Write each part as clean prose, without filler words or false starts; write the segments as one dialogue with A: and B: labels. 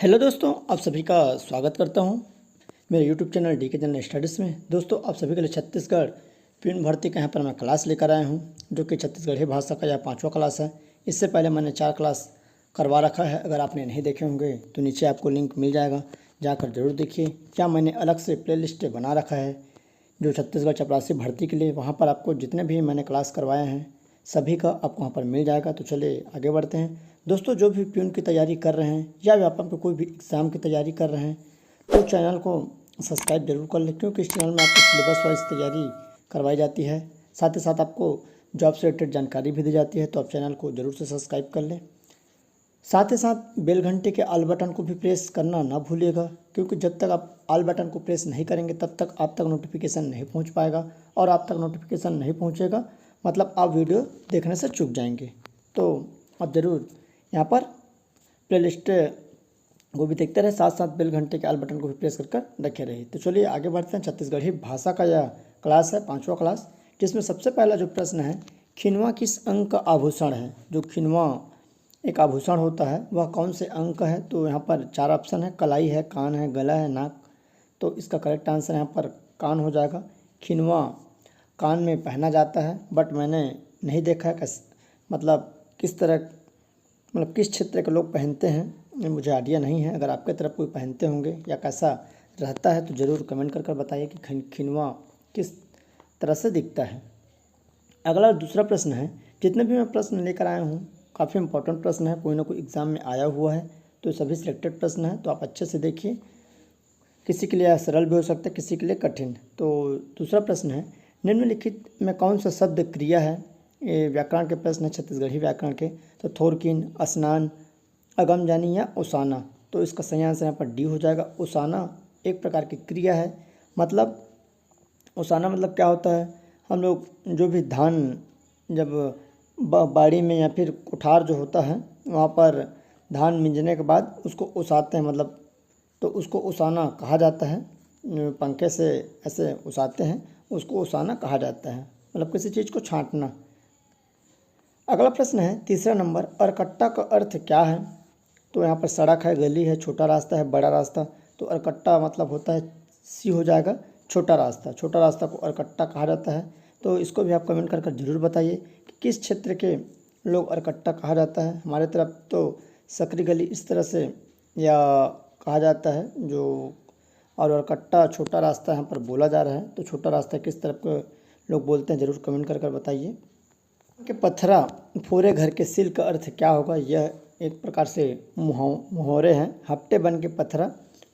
A: Hello दोस्तों, आप सभी का स्वागत करता हूं मेरे यूट्यूब चैनल डी के जनरल स्टडीज़ में। दोस्तों, आप सभी के लिए छत्तीसगढ़ प्यून भर्ती का यहाँ पर मैं क्लास लेकर आया हूं, जो कि छत्तीसगढ़ी भाषा का यह 5वां क्लास है। इससे पहले मैंने 4 क्लास करवा रखा है। अगर आपने नहीं देखे होंगे तो नीचे आपको लिंक मिल जाएगा, जाकर जरूर देखिए। क्या मैंने अलग से प्ले लिस्ट बना रखा है जो छत्तीसगढ़ चपरासी भर्ती के लिए, वहाँ पर आपको जितने भी मैंने क्लास करवाए हैं सभी का आपको वहाँ पर मिल जाएगा। तो चलिए आगे बढ़ते हैं। दोस्तों, जो भी प्यून की तैयारी कर रहे हैं या व्यापम के कोई भी एग्ज़ाम की तैयारी कर रहे हैं तो चैनल को सब्सक्राइब जरूर कर लें, क्योंकि इस चैनल में आपको सिलेबस वाइज तैयारी करवाई जाती है। साथ ही साथ आपको जॉब से रिलेटेड जानकारी भी दी जाती है, तो आप चैनल को जरूर से सब्सक्राइब कर लें। साथ ही साथ बेल घंटे के ऑल बटन को भी प्रेस करना ना भूलिएगा, क्योंकि जब तक आप ऑल बटन को प्रेस नहीं करेंगे तब तक आप तक नोटिफिकेशन नहीं पहुंच पाएगा, और आप तक नोटिफिकेशन नहीं पहुंचेगा मतलब आप वीडियो देखने से चूक जाएंगे। तो आप ज़रूर यहाँ पर प्लेलिस्ट वो भी देखते रहे, साथ साथ बेल घंटे के ऑल बटन को भी प्रेस कर रखे रहिए। तो चलिए आगे बढ़ते हैं। छत्तीसगढ़ी भाषा का यह क्लास है 5वां क्लास, जिसमें सबसे पहला जो प्रश्न है, खिनवा किस अंक का आभूषण है। जो खिनवा एक आभूषण होता है वह कौन से अंक है। तो यहाँ पर 4 ऑप्शन है, कलाई है, कान है, गला है, नाक। तो इसका करेक्ट आंसर यहाँ पर कान हो जाएगा। खिनवा कान में पहना जाता है, बट मैंने नहीं देखा है मतलब किस तरह, मतलब किस क्षेत्र के लोग पहनते हैं, ये मुझे आइडिया नहीं है। अगर आपके तरफ कोई पहनते होंगे या कैसा रहता है तो ज़रूर कमेंट कर बताइए कि खिनवा किस तरह से दिखता है। अगला दूसरा प्रश्न है, जितने भी मैं प्रश्न लेकर आया हूँ काफ़ी इंपॉर्टेंट प्रश्न है, कोई ना कोई एग्ज़ाम में आया हुआ है, तो सभी सिलेक्टेड प्रश्न है, तो आप अच्छे से देखिए। किसी के लिए सरल भी हो सकता है, किसी के लिए कठिन। तो दूसरा प्रश्न है, निम्नलिखित में कौन सा शब्द क्रिया है। ये व्याकरण के प्रश्न है, छत्तीसगढ़ी व्याकरण के। तो थोरकिन, स्नान, अगमजानी या ओसाना। तो इसका सही आंसर यहाँ पर डी हो जाएगा। ओसाना एक प्रकार की क्रिया है। मतलब ओसाना मतलब क्या होता है, हम लोग जो भी धान जब बाड़ी में या फिर कुठार जो होता है वहाँ पर धान मिंजने के बाद उसको ओसाते हैं, मतलब तो उसको ओसाना कहा जाता है। पंखे से ऐसे ओसाते हैं, उसको ओसाना कहा जाता है, मतलब किसी चीज़ को छांटना। अगला प्रश्न है तीसरा नंबर, अरकट्टा का अर्थ क्या है। तो यहाँ पर सड़क है, गली है, छोटा रास्ता है, बड़ा रास्ता। तो अरकट्टा मतलब होता है सी हो जाएगा, छोटा रास्ता। छोटा रास्ता को अरकट्टा कहा जाता है। तो इसको भी आप कमेंट कर ज़रूर बताइए कि किस क्षेत्र के लोग अरकट्टा कहा जाता है। हमारे तरफ तो सकरी गली इस तरह से या कहा जाता है जो, और अरकट्टा छोटा रास्ता यहाँ पर बोला जा रहा है। तो छोटा रास्ता किस तरफ के लोग बोलते हैं ज़रूर कमेंट कर बताइए। कि पत्थरा फोरे घर के सिल का अर्थ क्या होगा। यह एक प्रकार से मुहावरे हैं। हफ्ते बन के पत्थरा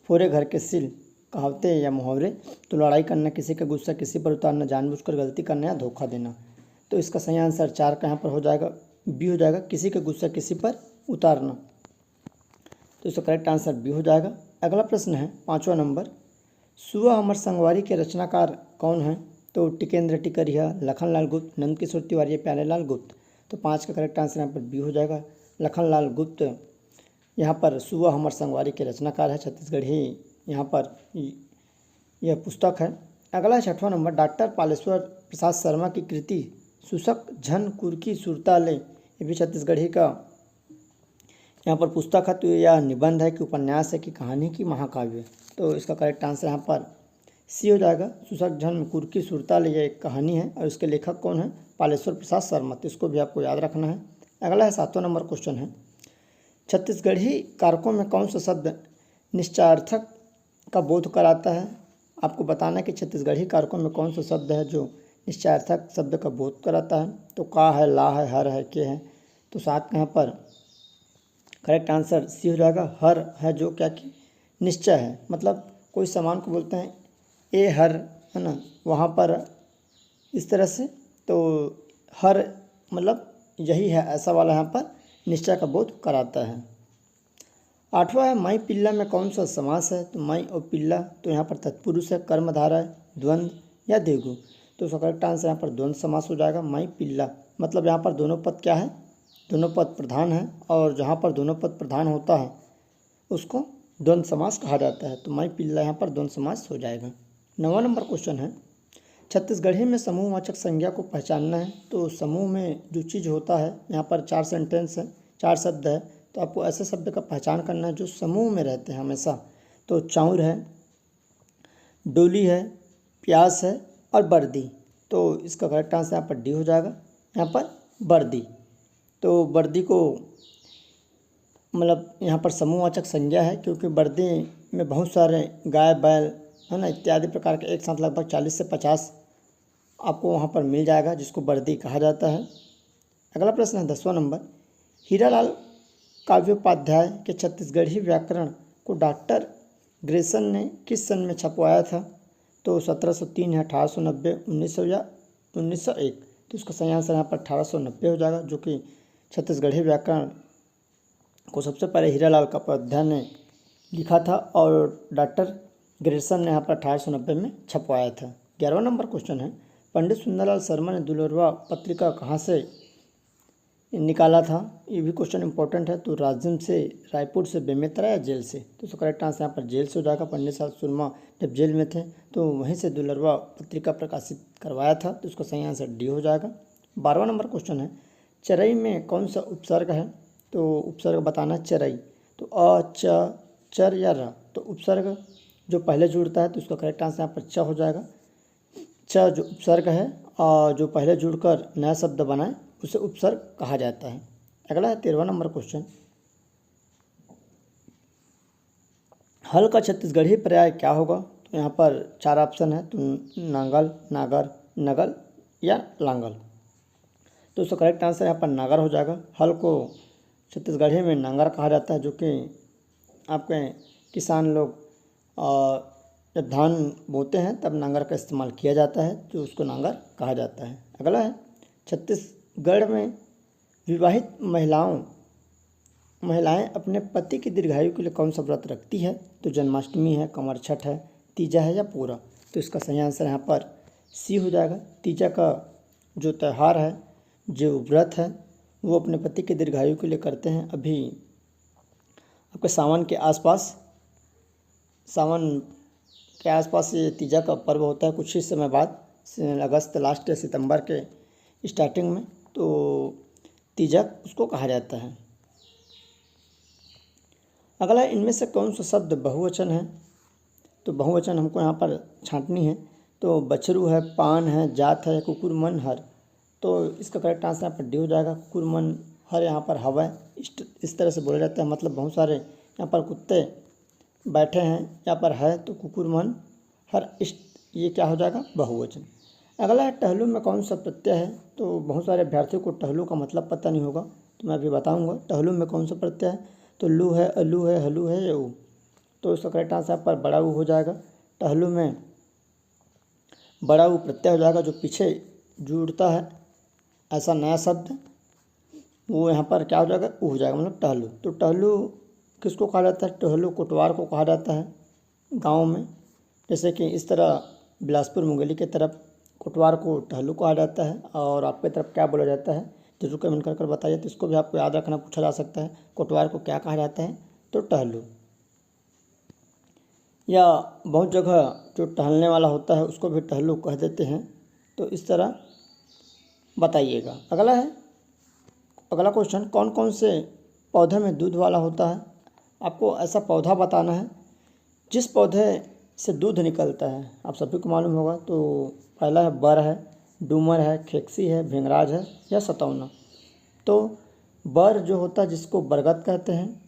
A: फोरे घर के सिल, कहावतें या मुहावरे। तो लड़ाई करना, किसी का गुस्सा किसी पर उतारना, जानबूझकर गलती करना या धोखा देना। तो इसका सही आंसर 4 का यहाँ पर हो जाएगा, बी हो जाएगा, किसी का गुस्सा किसी पर उतारना। तो इसका करेक्ट आंसर बी हो जाएगा। अगला प्रश्न है 5वां नंबर, सुआ हमर संगवारी के रचनाकार कौन है। तो टिकेंद्र टिकरिया, लखनलाल गुप्त, नंदकिशोर तिवारी, प्यारेलाल गुप्त। तो 5 का करेक्ट आंसर यहाँ पर बी हो जाएगा, लखनलाल गुप्त यहाँ पर सुआ हमर संगवारी के रचनाकार है। छत्तीसगढ़ी यहाँ पर यह पुस्तक है। अगला 6वां नंबर, डॉक्टर पालेश्वर प्रसाद शर्मा की कृति सुसक झन कुर्की सुरताले, ये भी छत्तीसगढ़ी का यहाँ पर पुस्तक है। तो यह निबंध है कि उपन्यास है कि कहानी की महाकाव्य। तो इसका करेक्ट आंसर यहाँ पर सी हो जाएगा, सुसक झन कुर्की सुरताल। ये एक कहानी है और इसके लेखक कौन है, पालेश्वर प्रसाद शर्मा। तो इसको भी आपको याद रखना है। अगला है 7वां नंबर क्वेश्चन है, छत्तीसगढ़ी कारकों में कौन सा शब्द निश्चयार्थक का बोध कराता है। आपको बताना है कि छत्तीसगढ़ी कारकों में कौन सा शब्द है जो निश्चयार्थक शब्द का बोध कराता है। तो का है, ला है, हर है, के है। तो 7 का यहाँ पर करेक्ट आंसर सी हो जाएगा, हर है, जो क्या कि निश्चय है। मतलब कोई सामान को बोलते हैं ए हर, है ना, वहाँ पर इस तरह से। तो हर मतलब यही है, ऐसा वाला यहाँ पर निश्चय का बोध कराता है। 8वां है, माई पिल्ला में कौन सा समास है। तो माई और पिल्ला, तो यहाँ पर तत्पुरुष है, कर्मधारा है, द्वंद्व या देगु। तो उसका करेक्ट आंसर यहाँ पर द्वंद्व समास हो जाएगा। माई पिल्ला मतलब यहाँ पर दोनों पद क्या है, दोनों पद प्रधान है, और जहाँ पर दोनों पद प्रधान होता है उसको द्वंद्व समास कहा जाता है। तो माई पिल्ला यहाँ पर द्वंद्व समास हो जाएगा। 9वां नंबर क्वेश्चन है, छत्तीसगढ़ी में समूहवाचक संज्ञा को पहचानना है। तो समूह में जो चीज़ होता है, यहाँ पर 4 सेंटेंस है, 4 शब्द है। तो आपको ऐसे शब्द का पहचान करना है जो समूह में रहते हैं हमेशा। तो चाउर है, डोली है, प्यास है और बर्दी। तो इसका करेक्ट आंसर यहाँ पर डी हो जाएगा, यहाँ पर बर्दी। तो बर्दी को मतलब यहाँ पर समूहवाचक संज्ञा है, क्योंकि बर्दी में बहुत सारे गाय, बैल है ना इत्यादि प्रकार के एक साथ लगभग 40 से 50 आपको वहाँ पर मिल जाएगा, जिसको बर्दी कहा जाता है। अगला प्रश्न है 10वां नंबर। हीरालाल काव्योपाध्याय के छत्तीसगढ़ी व्याकरण को डॉक्टर ग्रेसन ने किस सन में छपवाया था? तो 1703 है, 1890, 1900 या 1901। तो इसका सही आंसर यहाँ पर 1890 हो जाएगा, जो कि छत्तीसगढ़ी व्याकरण को सबसे पहले हीरालाल काव्योपाध्याय ने लिखा था और डॉक्टर ग्रेसन ने यहाँ पर 1890 में छपवाया था। 11वां नंबर क्वेश्चन है, पंडित सुंदरलाल शर्मा ने दुलरवा पत्रिका कहाँ से निकाला था? ये भी क्वेश्चन इंपॉर्टेंट है। तो राजिम से, रायपुर से, बेमेतरा या जेल से? तो इसका करेक्ट आंसर यहाँ पर जेल से हो जाएगा। पंडित साहब सुरमा जब जेल में थे तो वहीं से दुलरवा पत्रिका प्रकाशित करवाया था, तो इसका सही आंसर डी हो जाएगा। 12वां नंबर क्वेश्चन है, चरई में कौन सा उपसर्ग है? तो उपसर्ग बताना है चरई। तो अ, च, चर या र? तो उपसर्ग जो पहले जुड़ता है तो उसका करेक्ट आंसर यहाँ पर च हो जाएगा। च जो उपसर्ग है और जो पहले जुड़कर नया शब्द बनाए उसे उपसर्ग कहा जाता है। अगला है 13वां नंबर क्वेश्चन, हल का छत्तीसगढ़ी पर्याय क्या होगा? तो यहाँ पर 4 ऑप्शन है, तो नांगल, नागर, नगल या लांगल। तो उसका करेक्ट आंसर यहाँ पर नागर हो जाएगा। हल को छत्तीसगढ़ी में नांगर कहा जाता है, जो कि आपके किसान लोग जब धान बोते हैं तब नांगर का इस्तेमाल किया जाता है, जो उसको नांगर कहा जाता है। अगला है, छत्तीसगढ़ में विवाहित महिलाएं अपने पति की दीर्घायु के लिए कौन सा व्रत रखती है? तो जन्माष्टमी है, कमर छठ है, तीजा है या पूरा? तो इसका सही आंसर यहाँ पर सी हो जाएगा। तीजा का जो त्यौहार है, जो व्रत है, वो अपने पति के दीर्घायु के लिए करते हैं। अभी आपके सावन के आसपास ये तीजा का पर्व होता है, कुछ ही समय बाद, अगस्त लास्ट या सितंबर के स्टार्टिंग में, तो तीजा उसको कहा जाता है। अगला, इनमें से कौन सा शब्द बहुवचन है? तो बहुवचन हमको यहाँ पर छांटनी है। तो बछरू है, पान है, जात है, कुकुरमन, हर। तो इसका करेक्ट आंसर यहाँ पर डी हो जाएगा। कुकुरमन, हर यहाँ पर हवा इस तरह से बोला जाता है, मतलब बहुत सारे यहाँ पर कुत्ते बैठे हैं यहाँ पर है, तो कुकुरमन, हर, ये क्या हो जाएगा? बहुवचन। अगला है, टहलू में कौन सा प्रत्यय है? तो बहुत सारे अभ्यर्थियों को टहलू का मतलब पता नहीं होगा, तो मैं अभी बताऊंगा टहलू में कौन सा प्रत्यय है। तो लू है, अलू है, हलू है या ऊ? तो इसका करेक्ट आंसर पर बड़ा ऊ हो जाएगा। टहलू में बड़ा ऊ प्रत्यय हो जाएगा, जो पीछे जुड़ता है ऐसा नया शब्द, वो यहाँ पर क्या हो जाएगा? ऊ हो जाएगा, मतलब टहलू। तो टहलू किसको कहा जाता है? टहलू कोटवार को कहा जाता है गाँव में। जैसे कि इस तरह बिलासपुर मुंगेली की तरफ कोटवार को टहलू कहा जाता है, और आपकी तरफ क्या बोला जाता है जरूर कमेंट कर बताइए। तो इसको भी आपको याद रखना, पूछा जा सकता है, कोटवार को क्या कहा जाता है? तो टहलू। या बहुत जगह जो टहलने वाला होता है उसको भी टहलू कह देते हैं, तो इस तरह बताइएगा। अगला क्वेश्चन, कौन कौन से पौधे में दूध वाला होता है? आपको ऐसा पौधा बताना है जिस पौधे से दूध निकलता है। आप सभी को मालूम होगा। तो पहला है बर है, डूमर है, खेक्सी है, भिंगराज है या सतौना। तो बर जो होता है जिसको बरगद कहते हैं,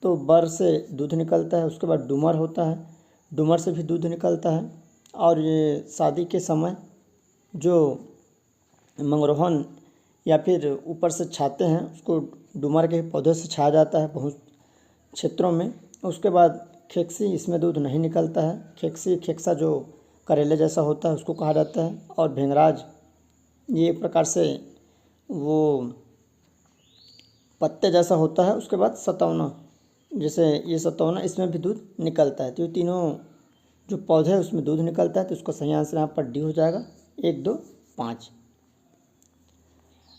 A: तो बर से दूध निकलता है। उसके बाद डूमर होता है, डूमर से भी दूध निकलता है। और ये शादी के समय जो मंगरोहन या फिर ऊपर से छाते हैं उसको डूमर के पौधे से छाया जाता है बहुत क्षेत्रों में। उसके बाद खेक्सी, इसमें दूध नहीं निकलता है। खेक्सा जो करेले जैसा होता है उसको कहा जाता है। और भिंगराज ये एक प्रकार से वो पत्ते जैसा होता है। उसके बाद सतौना, जैसे ये सतौना, इसमें भी दूध निकलता है। तो ये तीनों जो पौधे हैं उसमें दूध निकलता है, तो इसका सही आंसर यहाँ पर डी हो जाएगा, 1, 2, 5।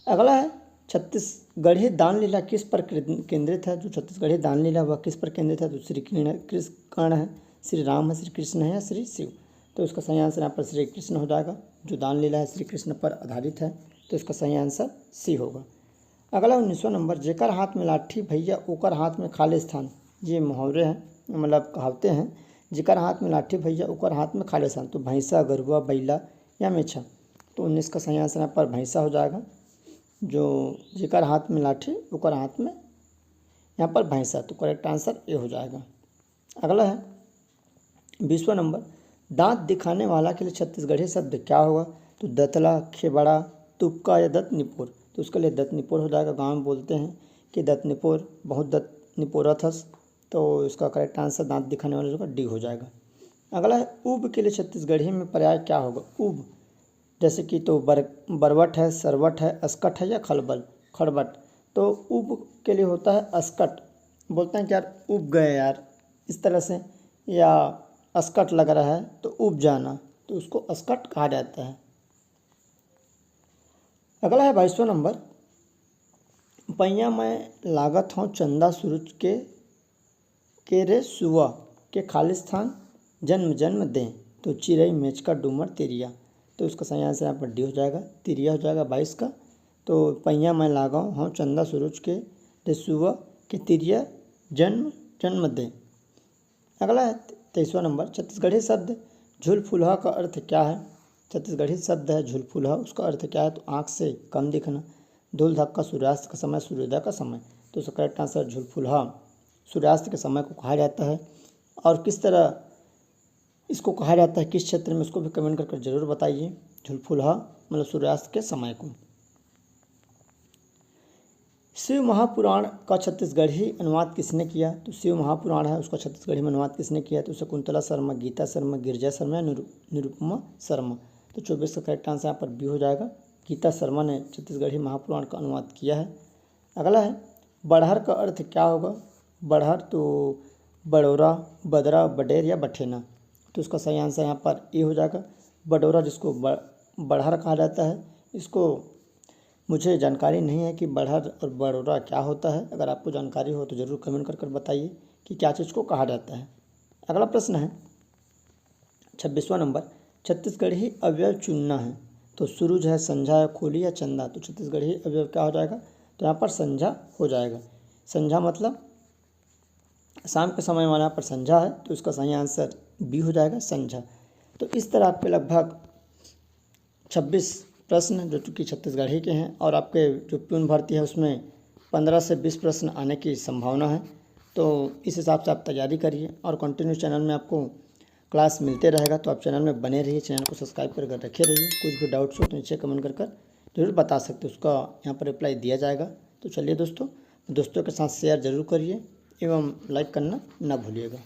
A: अगला है, छत्तीसगढ़ी दान लीला किस पर केंद्रित है? जो छत्तीसगढ़ी दान लीला वह किस पर केंद्रित है? तो श्री कर्ण है, श्री राम है, श्री कृष्ण है या श्री शिव? तो इसका सही आंसर यहाँ पर श्री कृष्ण हो जाएगा। जो दान लीला है श्री कृष्ण पर आधारित है, तो इसका सही आंसर सी होगा। अगला 19वां नंबर, जेकर हाथ में लाठी भैया ओकर हाथ में खाली स्थान। ये मुहावरे हैं, मतलब कहावतें हैं। जेकर हाथ में लाठी भैया ओकर हाथ में खाली स्थान, तो भैंसा, गरुआ, बैला या मेछा। तो 19 का सही आंसर यहाँ पर भैंसा हो जाएगा। जो जेकर हाथ में लाठी ओकर हाथ में यहाँ पर भैंसा, तो करेक्ट आंसर ए हो जाएगा। अगला है 20वां नंबर, दांत दिखाने वाला के लिए छत्तीसगढ़ी शब्द क्या होगा। तो दतला, खेबड़ा, तुपका या दंत निपोर। तो उसके लिए दंत निपोर हो जाएगा। गाँव में बोलते हैं कि दंत निपोर, बहुत दंत निपोरथस। तो इसका करेक्ट आंसर दांत दिखाने वाले का डी हो जाएगा। अगला है ऊब के लिए छत्तीसगढ़ी में पर्याय क्या होगा। ऊब जैसे कि तो बरवट है, सरवट है, अस्कट है या खड़बट। तो ऊब के लिए होता है अस्कट। बोलते हैं कि यार ऊब गए यार, इस तरह से, या अस्कट लग रहा है तो ऊब जाना, तो उसको अस्कट कहा जाता है। अगला है 22वां नंबर, पैया मैं लागत हूँ चंदा सूरज के रे सुआ के खालिस्तान जन्म जन्म दें। तो चिरई, मेचका, डूमर, तिरिया। तो उसका सही आंसर यहाँ पर डी हो जाएगा, तिरिया हो जाएगा 22 का। तो पैया मैं लागा हूँ चंदा सूरज के रे सुआ के तिरिया जन्म जन्म दें। अगला है 23वां नंबर, छत्तीसगढ़ी शब्द झुलफुलहा का अर्थ क्या है। छत्तीसगढ़ी शब्द है झुलफुलहा, उसका अर्थ क्या है। तो आँख से कम दिखना, धूल धक्का, सूर्यास्त का समय, सूर्योदय का समय। तो उसका करेक्ट आंसर झुलफुलहा सूर्यास्त के समय को कहा जाता है। और किस तरह इसको कहा जाता है, किस क्षेत्र में, उसको भी कमेंट करके जरूर बताइए। झुलफुलहा मतलब सूर्यास्त के समय को। शिव महापुराण का छत्तीसगढ़ी अनुवाद किसने किया। तो शिव महापुराण है, उसका छत्तीसगढ़ी में अनुवाद किसने किया। तो शकुंतला शर्मा, गीता शर्मा, गिरिजा शर्मा, निरुपमा शर्मा। तो 24 का करेक्ट आंसर यहाँ पर बी हो जाएगा, गीता शर्मा ने छत्तीसगढ़ी महापुराण का अनुवाद किया है। अगला है बड़हर का अर्थ क्या होगा। बड़हर तो बड़ौरा, बदरा, बडेर या बठेना। तो उसका सही आंसर यहाँ पर ए हो जाएगा, बडोरा, जिसको बड़हर कहा जाता है। इसको मुझे जानकारी नहीं है कि बड़हर और बड़ौरा क्या होता है। अगर आपको जानकारी हो तो ज़रूर कमेंट कर बताइए कि क्या चीज़ को कहा जाता है। अगला प्रश्न है 26वां नंबर, छत्तीसगढ़ी अवयव चुनना है। तो सूरज है, संझा है, खोली या चंदा। तो छत्तीसगढ़ी अवयव क्या हो जाएगा। तो यहाँ पर संझा हो जाएगा। संझा मतलब शाम के समय वाला पर संझा है, तो इसका सही आंसर बी हो जाएगा, संझा। तो इस तरह आपके लगभग 26 प्रश्न जो कि छत्तीसगढ़ी के हैं, और आपके जो प्यून भर्ती है उसमें 15 से 20 प्रश्न आने की संभावना है। तो इस हिसाब से आप तैयारी करिए, और कंटिन्यू चैनल में आपको क्लास मिलते रहेगा। तो आप चैनल में बने रहिए, चैनल को सब्सक्राइब कर रखे रहिए। कुछ भी डाउट्स हो तो नीचे कमेंट कर जरूर बता सकते हो, उसका यहाँ पर रिप्लाई दिया जाएगा। तो चलिए दोस्तों के साथ शेयर ज़रूर करिए एवं लाइक करना ना भूलिएगा।